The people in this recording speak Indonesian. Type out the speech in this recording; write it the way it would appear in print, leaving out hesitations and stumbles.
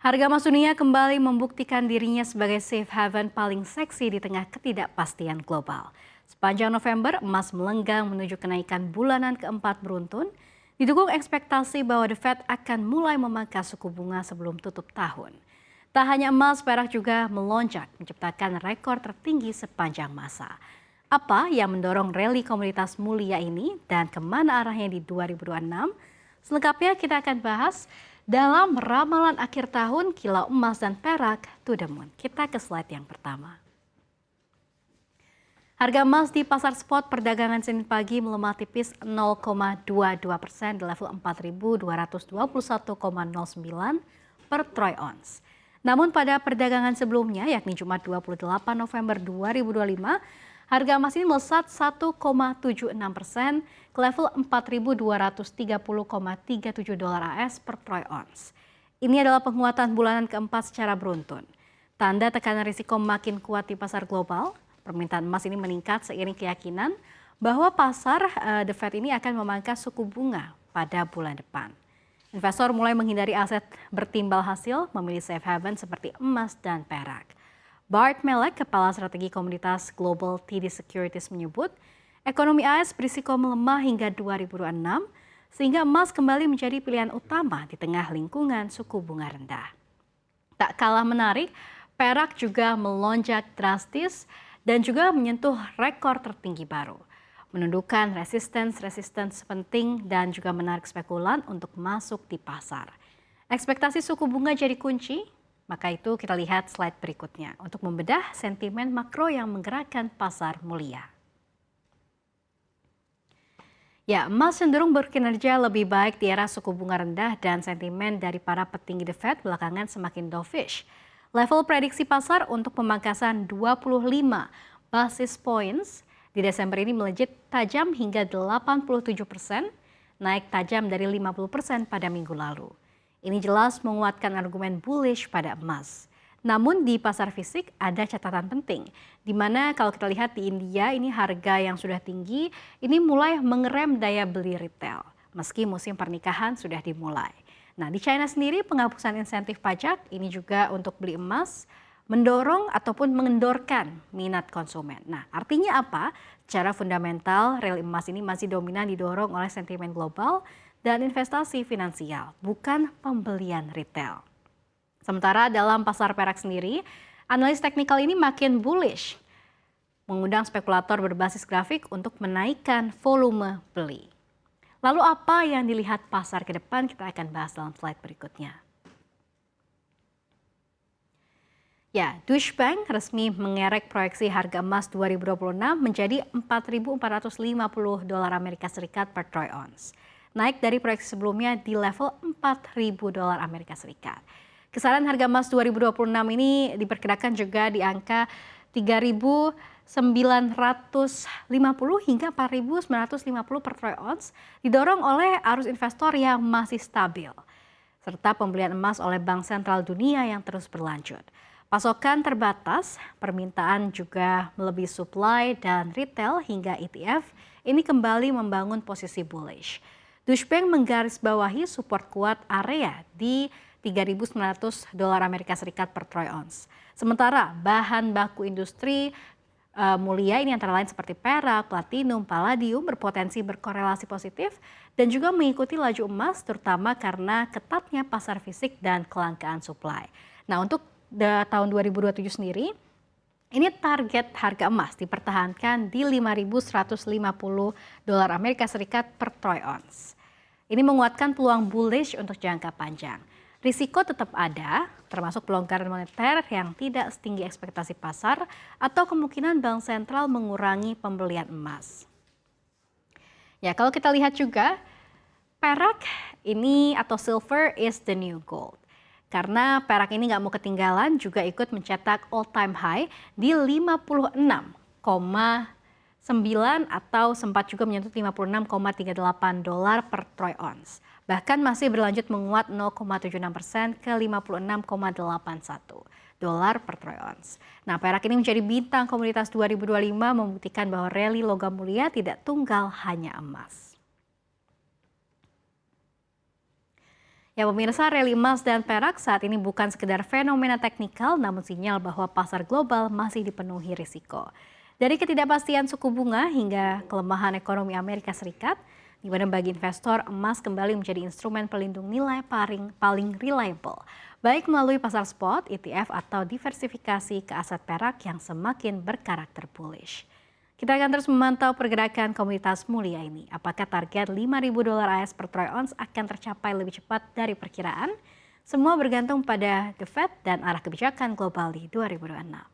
Harga emas dunia kembali membuktikan dirinya sebagai safe haven paling seksi di tengah ketidakpastian global. Sepanjang November, emas melenggang menuju kenaikan bulanan keempat beruntun, didukung ekspektasi bahwa The Fed akan mulai memangkas suku bunga sebelum tutup tahun. Tak hanya emas, perak juga melonjak, menciptakan rekor tertinggi sepanjang masa. Apa yang mendorong rally komoditas mulia ini dan kemana arahnya di 2026? Selengkapnya kita akan bahas dalam ramalan akhir tahun kilau emas dan perak to the moon. Kita ke slide yang pertama. Harga emas di pasar spot perdagangan Senin pagi melemah tipis 0,22% di level 4.221,09 per troy ounce. Namun pada perdagangan sebelumnya yakni Jumat 28 November 2025, harga emas ini melesat 1,76% ke level 4.230,37 dolar AS per troy ounce. Ini adalah penguatan bulanan keempat secara beruntun. Tanda tekanan risiko makin kuat di pasar global. Permintaan emas ini meningkat seiring keyakinan bahwa pasar The Fed ini akan memangkas suku bunga pada bulan depan. Investor mulai menghindari aset bertimbal hasil, memilih safe haven seperti emas dan perak. Bart Melek, Kepala Strategi Komunitas Global TD Securities menyebut, ekonomi AS berisiko melemah hingga 2026, sehingga emas kembali menjadi pilihan utama di tengah lingkungan suku bunga rendah. Tak kalah menarik, perak juga melonjak drastis dan juga menyentuh rekor tertinggi baru, menundukkan resistance penting dan juga menarik spekulan untuk masuk di pasar. Ekspektasi suku bunga jadi kunci, maka itu kita lihat slide berikutnya untuk membedah sentimen makro yang menggerakkan pasar mulia. Ya, emas cenderung berkinerja lebih baik di era suku bunga rendah dan sentimen dari para petinggi The Fed belakangan semakin dovish. Level prediksi pasar untuk pemangkasan 25 basis points di Desember ini melejit tajam hingga 87%, naik tajam dari 50% pada minggu lalu. Ini jelas menguatkan argumen bullish pada emas. Namun di pasar fisik ada catatan penting, di mana kalau kita lihat di India ini harga yang sudah tinggi ini mulai mengerem daya beli retail, meski musim pernikahan sudah dimulai. Nah, di China sendiri penghapusan insentif pajak ini juga untuk beli emas mendorong ataupun mengendorkan minat konsumen. Nah, artinya apa? Secara fundamental, rally emas ini masih dominan didorong oleh sentimen global dan investasi finansial, bukan pembelian retail. Sementara dalam pasar perak sendiri, analis teknikal ini makin bullish, mengundang spekulator berbasis grafik untuk menaikkan volume beli. Lalu apa yang dilihat pasar ke depan kita akan bahas dalam slide berikutnya. Ya, Deutsche Bank resmi mengerek proyeksi harga emas 2026 menjadi 4.450 dolar Amerika Serikat per troy ounce. Naik dari proyeksi sebelumnya di level 4.000 dolar Amerika Serikat. Kisaran harga emas 2026 ini diperkirakan juga di angka 3.950 hingga 4.950 per troy ounce, didorong oleh arus investor yang masih stabil, serta pembelian emas oleh Bank Sentral Dunia yang terus berlanjut. Pasokan terbatas, permintaan juga melebihi supply dan retail hingga ETF ini kembali membangun posisi bullish. Deutsche Bank menggarisbawahi support kuat area di 3.900 dolar Amerika Serikat per troy ounce. Sementara bahan baku industri mulia ini antara lain seperti perak, platinum, palladium berpotensi berkorelasi positif dan juga mengikuti laju emas terutama karena ketatnya pasar fisik dan kelangkaan supply. Nah, untuk tahun 2027 sendiri, ini target harga emas dipertahankan di 5.150 dolar Amerika Serikat per troy ounce. Ini menguatkan peluang bullish untuk jangka panjang. Risiko tetap ada, termasuk pelonggaran moneter yang tidak setinggi ekspektasi pasar atau kemungkinan bank sentral mengurangi pembelian emas. Ya, kalau kita lihat juga, perak ini atau silver is the new gold. Karena perak ini nggak mau ketinggalan juga ikut mencetak all time high di 56,9 atau sempat juga menyentuh 56,38 dolar per troy ounce. Bahkan masih berlanjut menguat 0,76% ke 56,81 dolar per troy ounce. Nah, perak ini menjadi bintang komoditas 2025 membuktikan bahwa rally logam mulia tidak tunggal hanya emas. Ya pemirsa, rally emas dan perak saat ini bukan sekedar fenomena teknikal, namun sinyal bahwa pasar global masih dipenuhi risiko. Dari ketidakpastian suku bunga hingga kelemahan ekonomi Amerika Serikat, di mana bagi investor emas kembali menjadi instrumen pelindung nilai paling reliable, baik melalui pasar spot, ETF, atau diversifikasi ke aset perak yang semakin berkarakter bullish. Kita akan terus memantau pergerakan komoditas mulia ini. Apakah target $5.000 AS per troy ounce akan tercapai lebih cepat dari perkiraan? Semua bergantung pada The Fed dan arah kebijakan global di 2026.